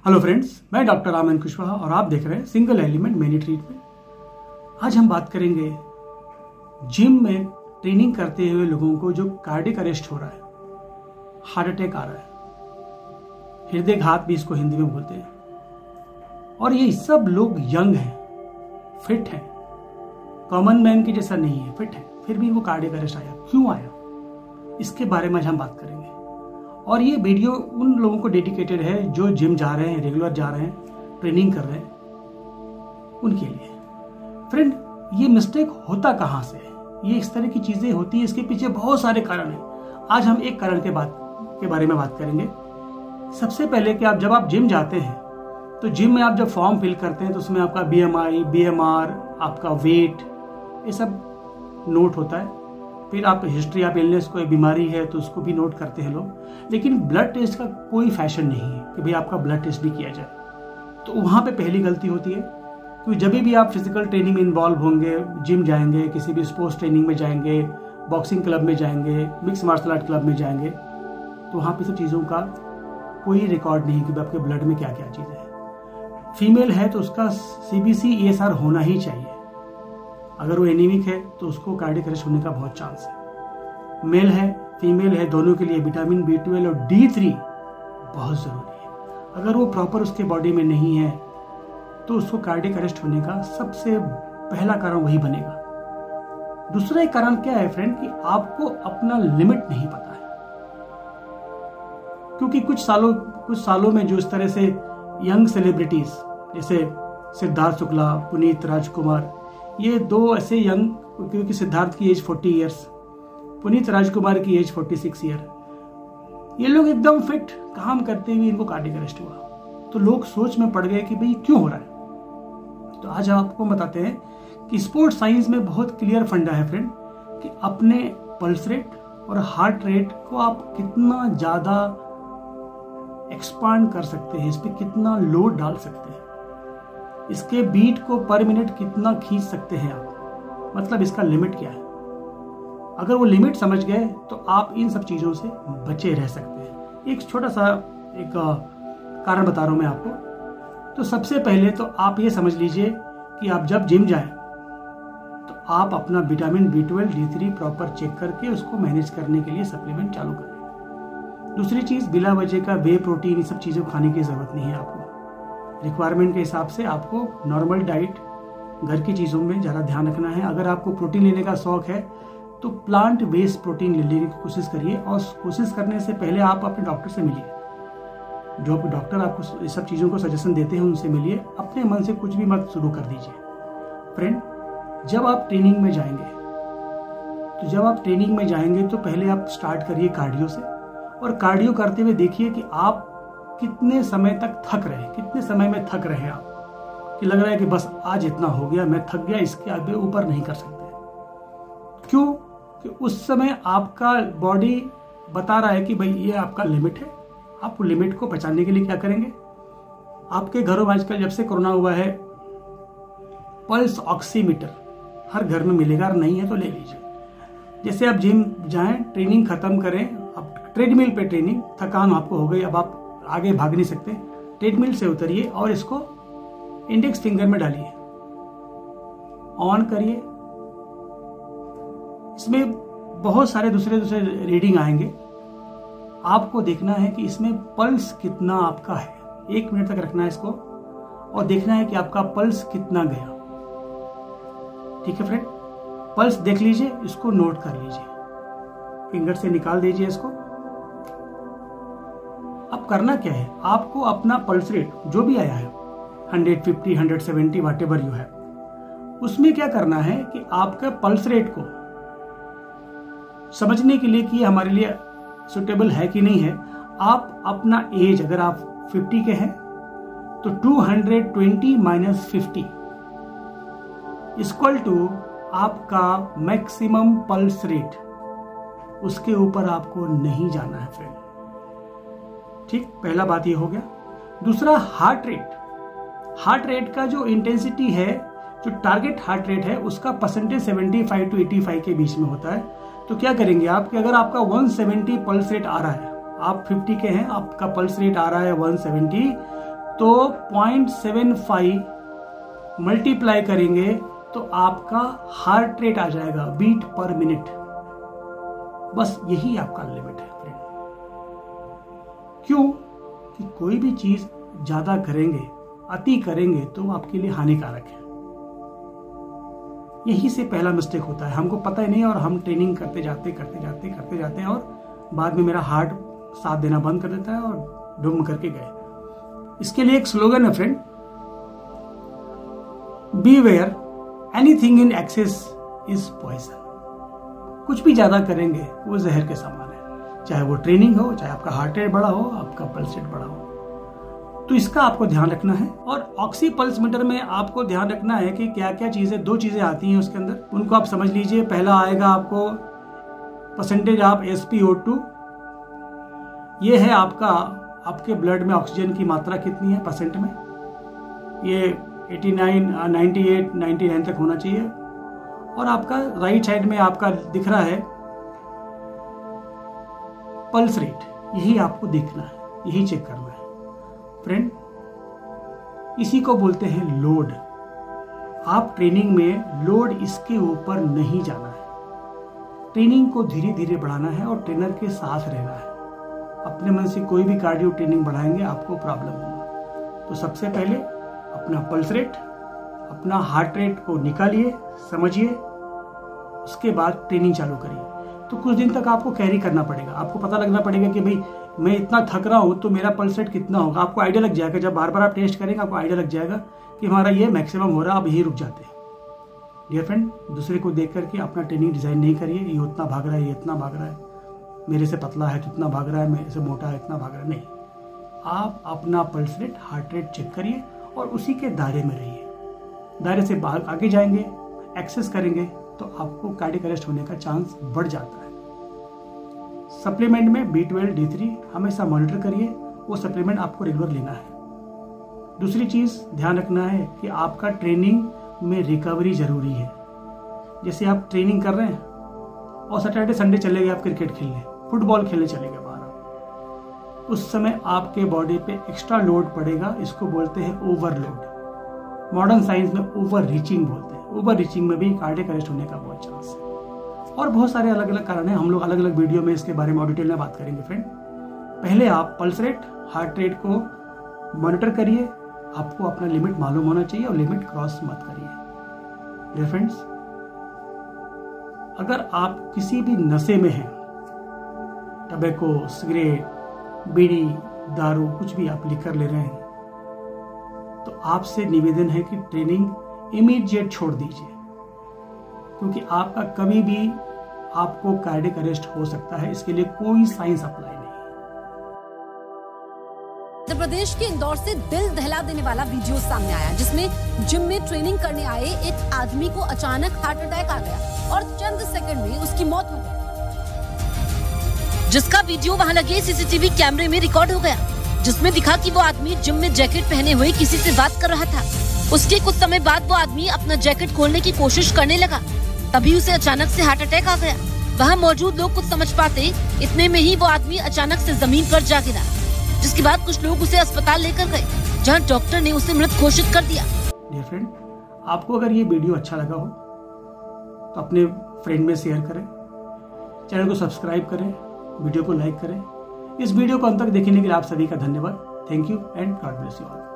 Hello friends, मैं doctor आमन कुशवाहा और आप देख रहे हैं सिंगल एलिमेंट मैनी ट्रीटमेंट। आज हम बात करेंगे जिम में ट्रेनिंग करते हुए लोगों को जो कार्डियक अरेस्ट हो रहा है, हार्ट अटैक आ रहा है, हृदय घात भी इसको हिंदी में बोलते हैं, और ये सब लोग यंग हैं, फिट हैं, कॉमन मैन की जैसा नहीं है, फिट है, फिर भी वो कार्डियक अरेस्ट आया। क्यों आया, इसके बारे में आज हम बात करेंगे। और ये वीडियो उन लोगों को डेडिकेटेड है जो जिम जा रहे हैं, रेगुलर जा रहे हैं, ट्रेनिंग कर रहे हैं, उनके लिए। फ्रेंड, ये मिस्टेक होता कहाँ से है? ये इस तरह की चीजें होती है, इसके पीछे बहुत सारे कारण हैं। आज हम एक कारण के बारे में बात करेंगे। सबसे पहले कि जब आप जिम जाते हैं तो जिम में आप जब फॉर्म फिल करते हैं तो उसमें आपका BMI, BMR, आपका वेट, ये सब नोट होता है। फिर आप हिस्ट्री ऑफ इलनेस, कोई बीमारी है तो उसको भी नोट करते हैं लोग। लेकिन ब्लड टेस्ट का कोई फैशन नहीं है कि भाई आपका ब्लड टेस्ट भी किया जाए। तो वहाँ पे पहली गलती होती है, क्योंकि जब भी आप फिजिकल ट्रेनिंग में इन्वॉल्व होंगे, जिम जाएंगे, किसी भी स्पोर्ट्स ट्रेनिंग में जाएंगे, बॉक्सिंग क्लब में जाएंगे, मिक्स मार्शल आर्ट क्लब में जाएंगे, तो वहाँ पे सब चीज़ों का कोई रिकॉर्ड नहीं कि आपके ब्लड में क्या क्या चीज़ें हैं। फीमेल है तो उसका CBC ESR होना ही चाहिए। अगर वो एनीमिक है तो उसको कार्डियक अरेस्ट होने का बहुत चांस है। मेल है, फीमेल है, दोनों के लिए विटामिन B12 और D3 बहुत जरूरी है। अगर वो प्रॉपर उसके बॉडी में नहीं है तो उसको कार्डियक अरेस्ट होने का सबसे पहला कारण वही बनेगा। दूसरा एक कारण क्या है फ्रेंड, कि आपको अपना लिमिट नहीं पता है। क्योंकि कुछ सालों में जो इस तरह से यंग सेलिब्रिटीज जैसे सिद्धार्थ शुक्ला, पुनीत राजकुमार, ये दो ऐसे यंग, क्योंकि सिद्धार्थ की एज 40 इयर्स, पुनीत राजकुमार की एज 46 ईयर, ये लोग एकदम फिट काम करते हुए इनको कार्डियक अरेस्ट हुआ। तो लोग सोच में पड़ गए कि भाई क्यों हो रहा है। तो आज आपको बताते हैं कि स्पोर्ट्स साइंस में बहुत क्लियर फंडा है फ्रेंड, कि अपने पल्स रेट और हार्ट रेट को आप कितना ज्यादा एक्सपांड कर सकते हैं, इस पर कितना लोड डाल सकते हैं, इसके बीट को पर मिनट कितना खींच सकते हैं आप, मतलब इसका लिमिट क्या है। अगर वो लिमिट समझ गए तो आप इन सब चीजों से बचे रह सकते हैं। एक छोटा सा एक कारण बता रहा हूं मैं आपको। तो सबसे पहले तो आप ये समझ लीजिए कि आप जब जिम जाएं तो आप अपना vitamin B12, D3 proper check करके उसको मैनेज करने के लिए सप्लीमेंट चालू करें। दूसरी चीज, बिला वजह का वे प्रोटीन, ये सब चीजें खाने की जरूरत नहीं है आपको। रिक्वायरमेंट के हिसाब से आपको नॉर्मल डाइट, घर की चीज़ों में ज़्यादा ध्यान रखना है। अगर आपको प्रोटीन लेने का शौक है तो प्लांट बेस्ड प्रोटीन लेने की कोशिश करिए, और कोशिश करने से पहले आप अपने डॉक्टर से मिलिए। जो डॉक्टर आपको इस सब चीज़ों को सजेशन देते हैं उनसे मिलिए, अपने मन से कुछ भी मत शुरू कर दीजिए। फ्रेंड, जब आप ट्रेनिंग में जाएंगे तो पहले आप स्टार्ट करिए कार्डियो से, और कार्डियो करते हुए देखिए कि आप कितने समय तक थक रहे हैं, कितने समय में थक रहे हैं आप, कि लग रहा है कि बस आज इतना हो गया, मैं थक गया, इसके आगे ऊपर नहीं कर सकते। क्यों? कि उस समय आपका बॉडी बता रहा है कि भाई ये आपका लिमिट है। आप लिमिट को बचाने के लिए क्या करेंगे? आपके घरों में आजकल जब से कोरोना हुआ है, पल्स ऑक्सीमीटर हर घर में मिलेगा, नहीं है तो ले लीजिए। जैसे आप जिम जाएं, ट्रेनिंग खत्म करें, अब ट्रेडमिल पे ट्रेनिंग, थकान आपको हो गई, अब आप आगे भाग नहीं सकते, ट्रेडमिल से उतरिए और इसको इंडेक्स फिंगर में डालिए, ऑन करिए। इसमें बहुत सारे दूसरे रीडिंग आएंगे। आपको देखना है कि इसमें पल्स कितना आपका है। 1 मिनट तक रखना है इसको और देखना है कि आपका पल्स कितना गया। ठीक है फ्रेंड, पल्स देख लीजिए, इसको नोट कर लीजिए, फिंगर से निकाल दीजिए इसको। अब करना क्या है, आपको अपना पल्स रेट जो भी आया है, 150, 170, व्हाटएवर यू है, उसमें क्या करना है कि आपका पल्स रेट को समझने के लिए कि हमारे लिए सुटेबल है कि नहीं है, आप अपना एज, अगर आप 50 के हैं तो 220 - 50 इक्वल टू आपका मैक्सिमम पल्स रेट। उसके ऊपर आपको नहीं जाना है फ्रेंड। ठीक, पहला बात ये हो गया। दूसरा, हार्ट रेट का जो इंटेंसिटी है, जो टारगेट हार्ट रेट है, उसका परसेंटेज 75 to 85 के बीच में होता है। तो क्या करेंगे आप कि अगर आपका 170 पल्स रेट आ रहा है, आप 50 के हैं, आपका पल्स रेट आ रहा है 170, तो 0.75 मल्टीप्लाई करेंगे तो आपका हार्ट रेट आ जाएगा, बीट पर मिनट। बस यही आपका लिमिट है फ्रेंड। क्यों? कि कोई भी चीज ज्यादा करेंगे, अति करेंगे तो आपके लिए हानिकारक है। यही से पहला मिस्टेक होता है, हमको पता ही नहीं और हम ट्रेनिंग करते जाते हैं और बाद में मेरा हार्ट साथ देना बंद कर देता है और डूम करके गए। इसके लिए एक स्लोगन है friend, beware anything in excess is poison. कुछ भी ज्यादा करेंगे वो जहर के समान है, चाहे वो ट्रेनिंग हो, चाहे आपका हार्ट रेट बड़ा हो, आपका पल्स रेट बड़ा हो। तो इसका आपको ध्यान रखना है। और ऑक्सी पल्स मीटर में आपको ध्यान रखना है कि क्या क्या चीजें, 2 चीजें आती हैं उसके अंदर, उनको आप समझ लीजिए। पहला आएगा आपको परसेंटेज ऑफ SpO2, ये है आपका आपके ब्लड में ऑक्सीजन की मात्रा कितनी है परसेंट में, ये 89, 98, 99 तक होना चाहिए। और आपका राइट साइड में आपका दिख रहा है पल्स रेट, यही आपको देखना है, यही चेक करना है फ्रेंड। इसी को बोलते हैं लोड। आप ट्रेनिंग में लोड इसके ऊपर नहीं जाना है, ट्रेनिंग को धीरे धीरे बढ़ाना है और ट्रेनर के साथ रहना है। अपने मन से कोई भी कार्डियो ट्रेनिंग बढ़ाएंगे आपको प्रॉब्लम होगा। तो सबसे पहले अपना पल्स रेट, अपना हार्ट रेट को निकालिए, समझिए, उसके बाद ट्रेनिंग चालू करिए। तो कुछ दिन तक आपको कैरी करना पड़ेगा, आपको पता लगना पड़ेगा कि भाई मैं इतना थक रहा हूं तो मेरा पल्स रेट कितना होगा। आपको आइडिया लग जाएगा, जब बार बार आप टेस्ट करेंगे आपको आइडिया लग जाएगा कि हमारा ये मैक्सिमम हो रहा है, अब यही रुक जाते हैं। डियर फ्रेंड, दूसरे को देख करके अपना ट्रेनिंग डिजाइन नहीं करिए, ये उतना भाग रहा है, ये इतना भाग रहा है, मेरे से पतला है तो इतना भाग रहा है, मेरे से मोटा है इतना भाग रहा है। नहीं, आप अपना pulse rate, heart rate check करिए और उसी के दायरे में रहिए। दायरे से बाहर आगे जाएंगे, एक्सेस करेंगे तो आपको कार्डियक अरेस्ट होने का चांस बढ़ जाता है। सप्लीमेंट में B12, D3 हमेशा मॉनिटर करिए, वो सप्लीमेंट आपको रेगुलर लेना है। दूसरी चीज ध्यान रखना है कि आपका ट्रेनिंग में रिकवरी जरूरी है। जैसे आप ट्रेनिंग कर रहे हैं और सैटरडे संडे चले गए आप क्रिकेट खेलने, फुटबॉल खेलने चले गए बाहर, उस समय आपके बॉडी पे एक्स्ट्रा लोड पड़ेगा, इसको बोलते हैं ओवरलोड। मॉडर्न साइंस में ओवर रीचिंग बोलते हैं। ओवर रीचिंग में भी कार्डियक अरेस्ट होने का बहुत चांस है। और बहुत सारे अलग अलग कारण हैं, हम लोग अलग अलग वीडियो में इसके बारे में डिटेल में बात करेंगे फ्रेंड। पहले आप पल्स रेट, हार्ट रेट को मॉनिटर करिए, आपको अपना लिमिट मालूम होना चाहिए और लिमिट क्रॉस मत करिए। डियर फ्रेंड्स, अगर आप किसी भी नशे में हैं, टबैको, सिगरेट, बीड़ी, दारू, कुछ भी आप लिकर ले रहे हैं, तो आपसे निवेदन है कि ट्रेनिंग इमीडिएट छोड़ दीजिए, क्योंकि आपका कभी भी आपको कार्डियक अरेस्ट हो सकता है। इसके लिए कोई साइंस अप्लाई नहीं। उत्तर प्रदेश के इंदौर से दिल दहला देने वाला वीडियो सामने आया, जिसमें जिम में ट्रेनिंग करने आए एक आदमी को अचानक हार्ट अटैक आ गया और चंद सेकंड में उसकी मौत हो गई, जिसका वीडियो वहां लगे सीसीटीवी कैमरे में रिकॉर्ड हो गया, जिसमें दिखा कि वो आदमी जिम में जैकेट पहने हुए किसी से बात कर रहा था। उसके कुछ समय बाद वो आदमी अपना जैकेट खोलने की कोशिश करने लगा, तभी उसे अचानक से हार्ट अटैक आ गया। वहाँ मौजूद लोग कुछ समझ पाते, इतने में ही वो आदमी अचानक से जमीन पर जा गिरा, जिसके बाद कुछ लोग उसे अस्पताल लेकर गए, जहाँ डॉक्टर ने उसे मृत घोषित कर दिया। डियर फ्रेंड, आपको अगर ये वीडियो अच्छा लगा हो तो अपने फ्रेंड में शेयर करें, चैनल को सब्सक्राइब करें, वीडियो को लाइक करें। इस वीडियो को अंत तक देखने के लिए आप सभी का धन्यवाद। Thank you and God bless you all.